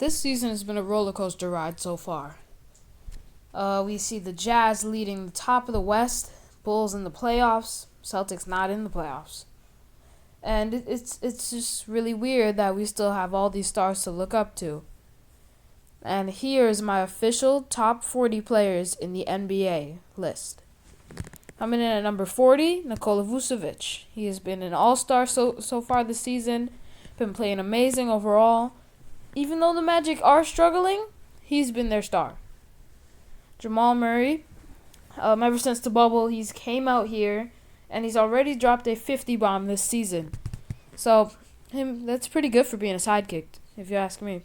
This season has been a roller coaster ride so far. We see the Jazz leading the top of the West, Bulls in the playoffs, Celtics not in the playoffs. And it's just really weird that we still have all these stars to look up to. And here is my official top 40 players in the NBA list. Coming in at number 40, Nicola Vucevic. He has been an all-star so far this season, been playing amazing overall. Even though the Magic are struggling, he's been their star. Jamal Murray, ever since the bubble, he's came out here, and he's already dropped a 50 bomb this season. So, that's pretty good for being a sidekick, if you ask me.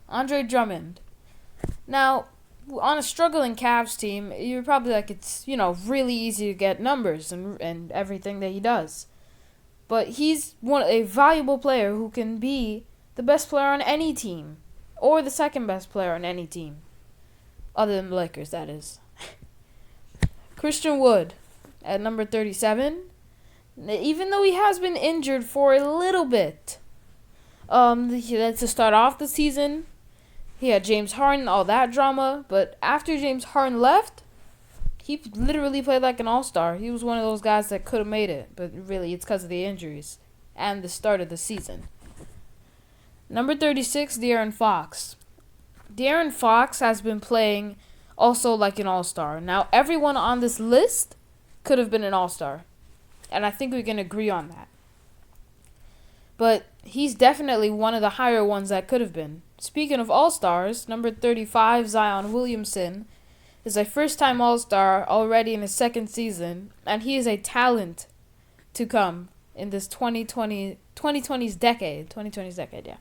Andre Drummond. Now, on a struggling Cavs team, you're probably like, it's, really easy to get numbers and everything that he does. But he's a valuable player who can be the best player on any team, or the second best player on any team, other than the Lakers, that is. Christian Wood at number 37. Even though he has been injured for a little bit, to start off the season, he had James Harden, all that drama, but after James Harden left, he literally played like an all-star. He was one of those guys that could have made it, but really it's because of the injuries and the start of the season. Number 36, De'Aaron Fox. De'Aaron Fox has been playing also like an all-star. Now, everyone on this list could have been an all-star, and I think we can agree on that. But he's definitely one of the higher ones that could have been. Speaking of all-stars, number 35, Zion Williamson, is a first-time all-star already in his second season, and he is a talent to come in this 2020's decade. 2020's decade, yeah.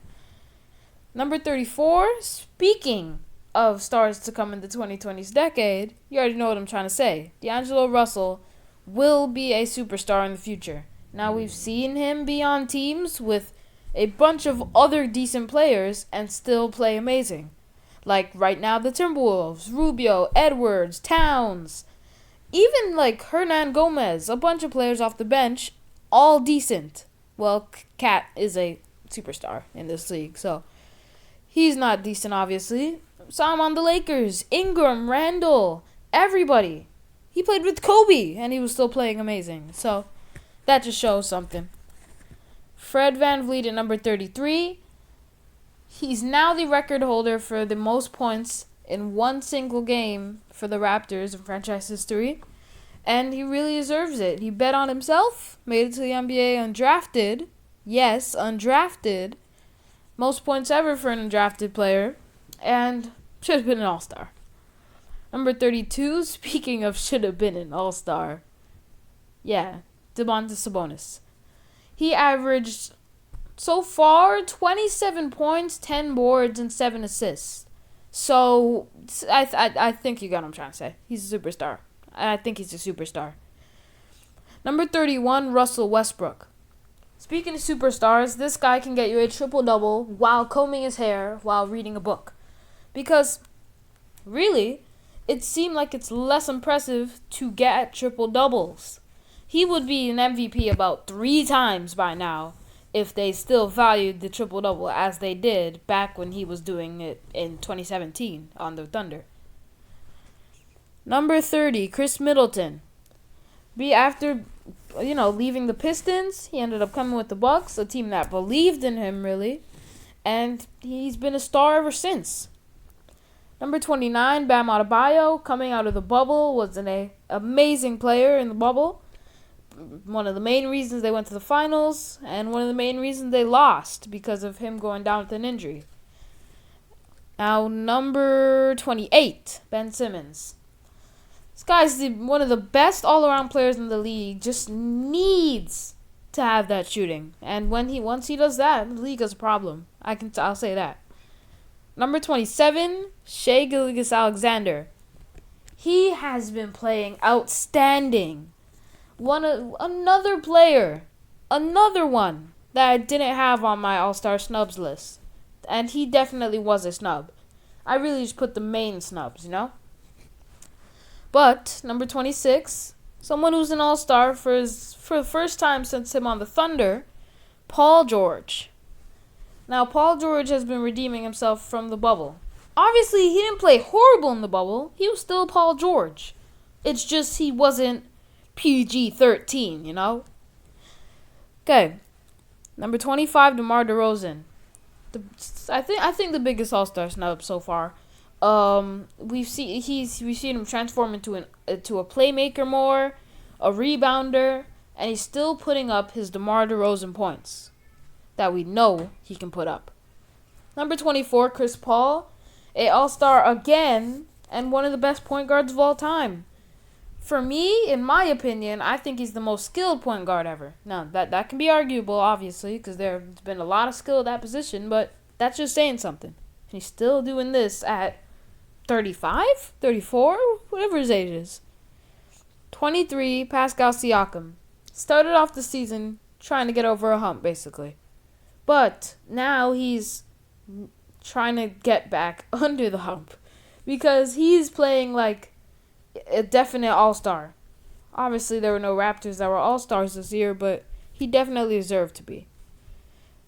Number 34, speaking of stars to come in the 2020's decade, you already know what I'm trying to say. D'Angelo Russell will be a superstar in the future. Now, we've seen him be on teams with a bunch of other decent players and still play amazing. Like right now, the Timberwolves, Rubio, Edwards, Towns, even like Hernan Gomez, a bunch of players off the bench, all decent. Well, Cat is a superstar in this league, so he's not decent, obviously. Saw him on the Lakers, Ingram, Randall, everybody. He played with Kobe, and he was still playing amazing. So that just shows something. Fred VanVleet at number 33. He's now the record holder for the most points in one single game for the Raptors in franchise history. And he really deserves it. He bet on himself, made it to the NBA undrafted. Yes, undrafted. Most points ever for an undrafted player. And should have been an all-star. Number 32, speaking of should have been an all-star. Yeah, Domantas Sabonis. He averaged, so far, 27 points, 10 boards, and 7 assists. So, I think you got what I'm trying to say. He's a superstar. I think he's a superstar. Number 31, Russell Westbrook. Speaking of superstars, this guy can get you a triple-double while combing his hair while reading a book. Because, really, it seemed like it's less impressive to get triple-doubles. He would be an MVP about 3 times by now if they still valued the triple-double as they did back when he was doing it in 2017 on the Thunder. Number 30, Chris Middleton. After, leaving the Pistons, he ended up coming with the Bucks, a team that believed in him, really. And he's been a star ever since. Number 29, Bam Adebayo, coming out of the bubble, was an amazing player in the bubble. One of the main reasons they went to the finals, and one of the main reasons they lost because of him going down with an injury. Now, number 28, Ben Simmons. This guy's one of the best all-around players in the league. Just needs to have that shooting, and once he does that, the league has a problem. I'll say that. Number 27, Shea Gilligas-Alexander. He has been playing outstanding. Another player, another one that I didn't have on my all-star snubs list. And he definitely was a snub. I really just put the main snubs, But, number 26, someone who's an all-star for the first time since him on the Thunder, Paul George. Now, Paul George has been redeeming himself from the bubble. Obviously, he didn't play horrible in the bubble. He was still Paul George. It's just he wasn't PG-13, you know? Okay. Number 25, DeMar DeRozan. I think the biggest All-Star snub so far. We've seen him transform into a playmaker more, a rebounder, and he's still putting up his DeMar DeRozan points that we know he can put up. Number 24, Chris Paul, a All-Star again, and one of the best point guards of all time. For me, in my opinion, I think he's the most skilled point guard ever. Now, that can be arguable, obviously, because there's been a lot of skill at that position, but that's just saying something. And he's still doing this at 35, 34, whatever his age is. 23, Pascal Siakam. Started off the season trying to get over a hump, basically. But now he's trying to get back under the hump because he's playing like a definite all-star. Obviously, there were no Raptors that were all-stars this year, but he definitely deserved to be.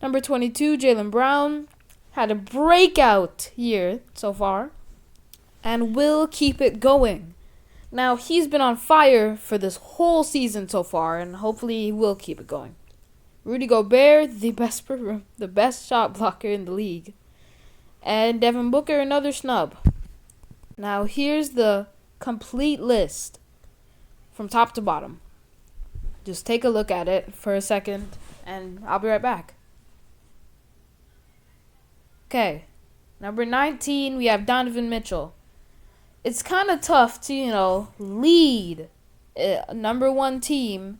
Number 22, Jaylen Brown, had a breakout year so far and will keep it going. Now, he's been on fire for this whole season so far, and hopefully he will keep it going. Rudy Gobert, the best shot blocker in the league. And Devin Booker, another snub. Now, here's the complete list from top to bottom. Just take a look at it for a second, and I'll be right back. Okay, number 19, we have Donovan Mitchell. It's kind of tough to, lead a number one team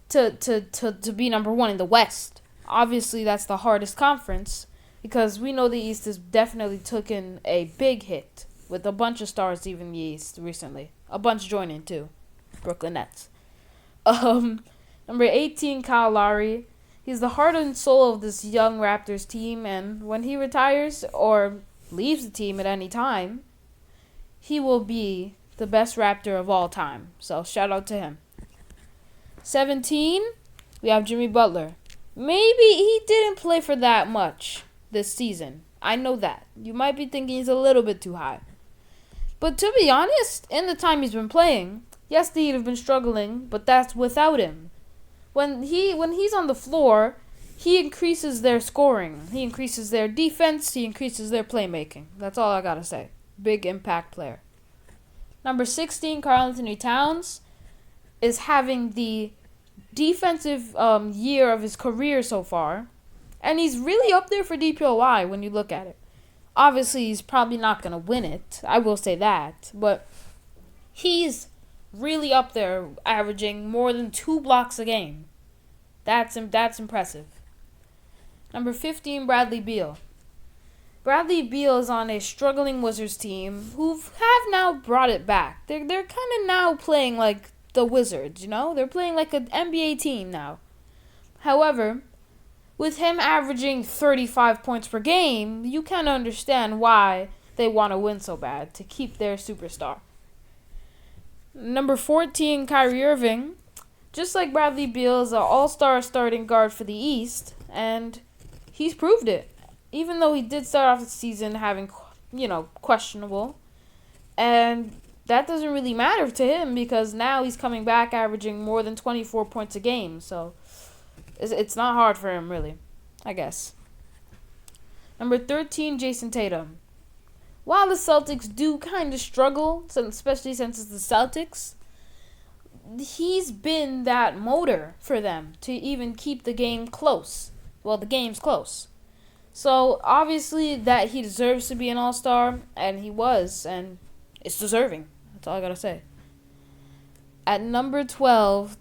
to be number one in the West. Obviously, that's the hardest conference because we know the East has definitely taken a big hit with a bunch of stars leaving the East recently. A bunch joining, too. Brooklyn Nets. Number 18, Kylari. He's the heart and soul of this young Raptors team, and when he retires or leaves the team at any time, he will be the best Raptor of all time. So, shout out to him. 17, we have Jimmy Butler. Maybe he didn't play for that much this season. I know that. You might be thinking he's a little bit too high. But to be honest, in the time he's been playing, yes, they'd have been struggling, but that's without him. When he's on the floor, he increases their scoring. He increases their defense. He increases their playmaking. That's all I gotta say. Big impact player. Number 16, Karl-Anthony Towns is having the defensive year of his career so far. And he's really up there for DPOY when you look at it. Obviously, he's probably not going to win it. I will say that. But he's really up there, averaging more than 2 blocks a game. That's impressive. Number 15, Bradley Beal. Bradley Beal is on a struggling Wizards team who have now brought it back. They're kind of now playing like the Wizards, They're playing like an NBA team now. However, with him averaging 35 points per game, you kind of understand why they want to win so bad, to keep their superstar. Number 14, Kyrie Irving. Just like Bradley Beal is an all-star starting guard for the East, and he's proved it. Even though he did start off the season having, questionable. And that doesn't really matter to him because now he's coming back averaging more than 24 points a game. So it's not hard for him, really, I guess. Number 13, Jason Tatum. While the Celtics do kind of struggle, especially since it's the Celtics, he's been that motor for them to even keep the game close. Well, the game's close. So, obviously, that he deserves to be an all-star, and he was, and it's deserving. That's all I gotta say. At number 12,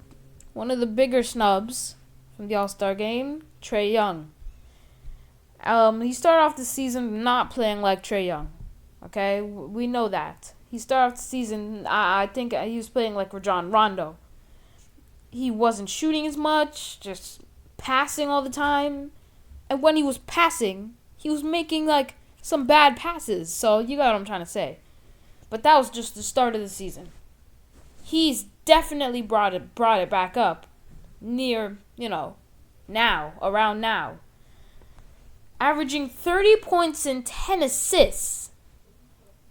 one of the bigger snubs from the all-star game, Trae Young. He started off the season not playing like Trae Young. Okay? We know that. He started off the season, I think he was playing like Rajon Rondo. He wasn't shooting as much, just passing all the time. And when he was passing, he was making, some bad passes. So, you got what I'm trying to say. But that was just the start of the season. He's definitely brought it back up near, now, around now. averaging 30 points and 10 assists,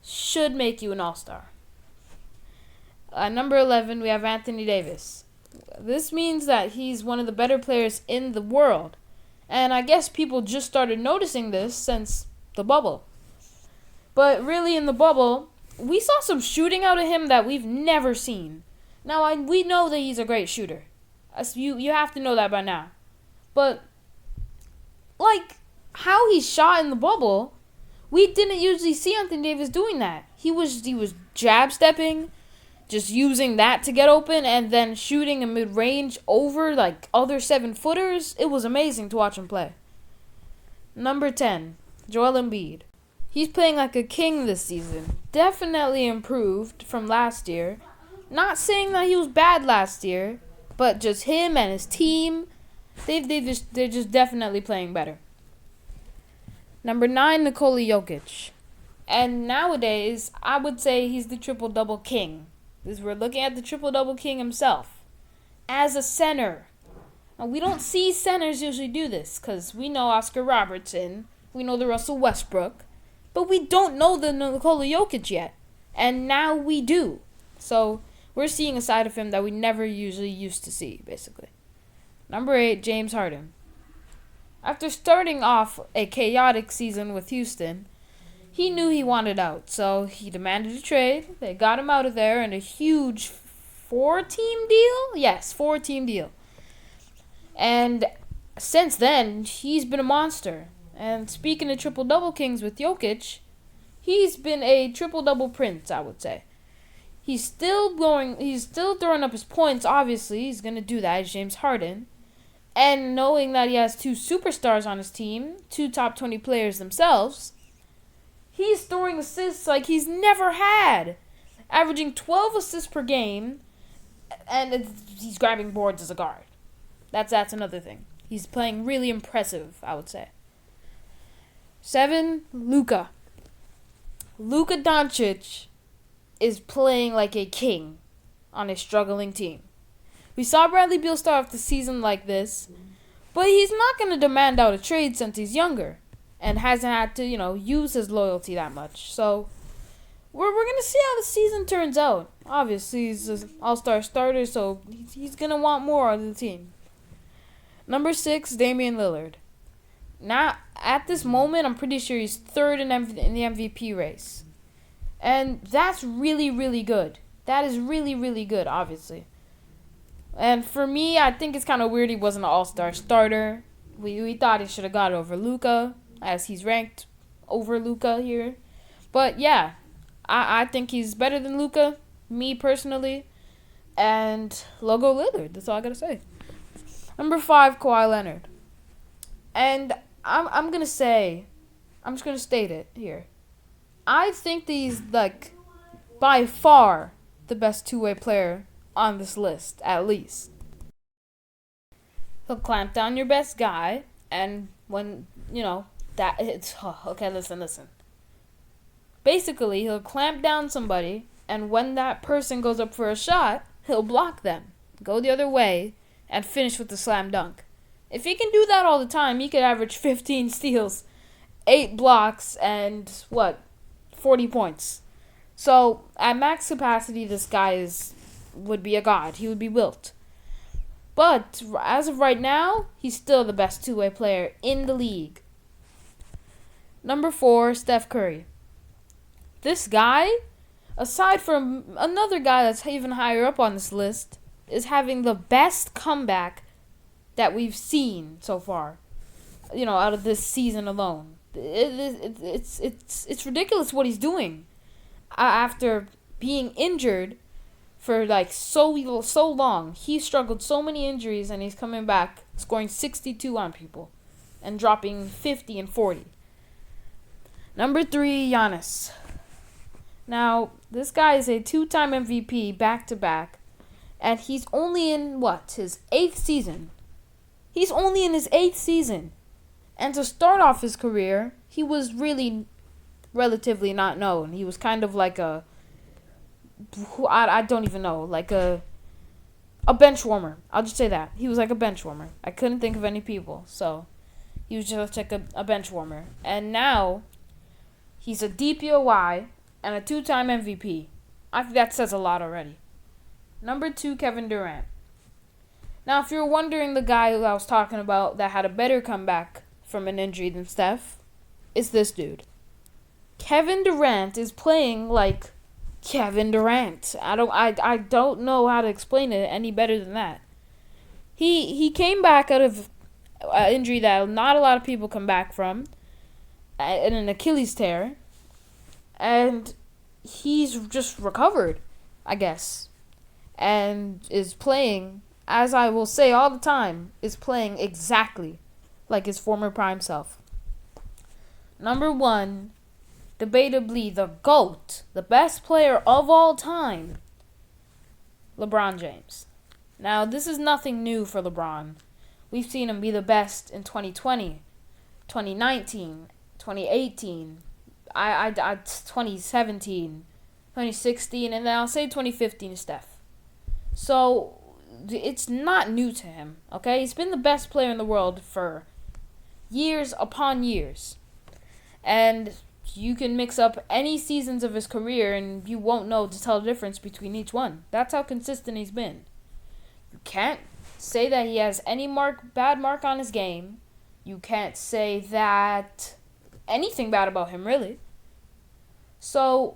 should make you an all-star. Number 11, we have Anthony Davis. This means that he's one of the better players in the world. And I guess people just started noticing this since the bubble. But really, in the bubble, we saw some shooting out of him that we've never seen. Now, we know that he's a great shooter. You have to know that by now. But, like, how he shot in the bubble, we didn't usually see Anthony Davis doing that. He was jab stepping, just using that to get open, and then shooting a mid-range over, like, other 7-footers. It was amazing to watch him play. Number 10, Joel Embiid. He's playing like a king this season. Definitely improved from last year. Not saying that he was bad last year, but just him and his team, they're just definitely playing better. Number 9, Nikola Yokic. And nowadays, I would say he's the triple-double king. We're looking at the triple-double king himself. As a center. Now, we don't see centers usually do this, because we know Oscar Robertson, we know the Russell Westbrook, but we don't know the Nikola Jokic yet. And now we do. So, we're seeing a side of him that we never usually used to see, basically. Number 8, James Harden. After starting off a chaotic season with Houston, he knew he wanted out, so he demanded a trade. They got him out of there in a huge 4-team deal? Yes, 4-team deal. And since then, he's been a monster. And speaking of triple-double kings with Jokic, he's been a triple-double prince, I would say. He's still throwing up his points, obviously. He's going to do that as James Harden. And knowing that he has 2 superstars on his team, 2 top 20 players themselves, he's throwing assists like he's never had. Averaging 12 assists per game, and he's grabbing boards as a guard. That's another thing. He's playing really impressive, I would say. 7, Luka. Luka Doncic is playing like a king on a struggling team. We saw Bradley Beal start off the season like this, but he's not going to demand out a trade since he's younger and hasn't had to, use his loyalty that much. So we're going to see how the season turns out. Obviously, he's an all-star starter, so he's going to want more out of the team. Number 6, Damien Lillard. Now, at this moment, I'm pretty sure he's 3rd in the MVP race. And that's really, really good. That is really, really good, obviously. And for me, I think it's kind of weird he wasn't an all-star starter. We thought he should have got over Luka, as he's ranked over Luka here. But yeah, I think he's better than Luka, me personally. And Logo Lillard, that's all I gotta say. Number 5, Kawhi Leonard. And I'm just gonna state it here. I think that he's, by far the best two-way player on this list, at least. He'll clamp down your best guy, and when, that it's... okay, listen. Basically, he'll clamp down somebody, and when that person goes up for a shot, he'll block them, go the other way, and finish with the slam dunk. If he can do that all the time, he could average 15 steals, 8 blocks, and, 40 points. So, at max capacity, this guy would be a god. He would be wilt. But, as of right now, he's still the best two-way player in the league. Number 4, Steph Curry. This guy, aside from another guy that's even higher up on this list, is having the best comeback that we've seen so far, out of this season alone. It's ridiculous what he's doing. After being injured for so long, he struggled so many injuries, and he's coming back, scoring 62 on people, and dropping 50 and 40. Number 3, Giannis. Now, this guy is a 2-time MVP back-to-back, and he's only in, his 8th season. He's only in his 8th season. And to start off his career, he was really relatively not known. He was kind of like I don't even know, like a bench warmer. I'll just say that. He was like a bench warmer. I couldn't think of any people. So, He was just like a bench warmer. And now, he's a DPOY and a 2-time MVP. I think that says a lot already. Number 2, Kevin Durant. Now, if you're wondering the guy who I was talking about that had a better comeback from an injury than Steph, it's this dude. Kevin Durant is playing like Kevin Durant. I don't know how to explain it any better than that. He came back out of an injury that not a lot of people come back from, in an Achilles tear, and he's just recovered, I guess, and is playing, as I will say all the time, is playing exactly like his former prime self. Number 1, debatably the GOAT, the best player of all time, LeBron James. Now, this is nothing new for LeBron. We've seen him be the best in 2020, 2019, 2018, 2017, 2016, and then I'll say 2015 Steph. So, it's not new to him, okay? He's been the best player in the world for years upon years. And you can mix up any seasons of his career and you won't know to tell the difference between each one. That's how consistent he's been. You can't say that he has any bad mark on his game. You can't say that anything bad about him, really. So,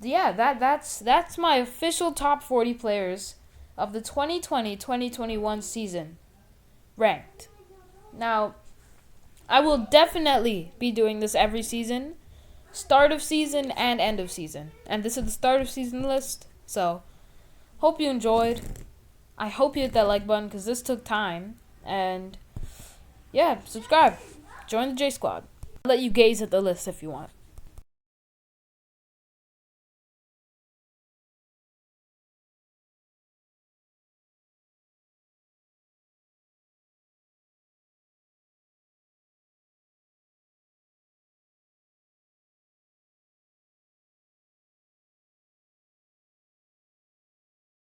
yeah, that's my official top 40 players of the 2020-2021 season ranked. Now, I will definitely be doing this every season, start of season and end of season. And this is the start of season list. So, hope you enjoyed. I hope you hit that like button because this took time. And, yeah, subscribe. Join the J Squad. I'll let you gaze at the list if you want.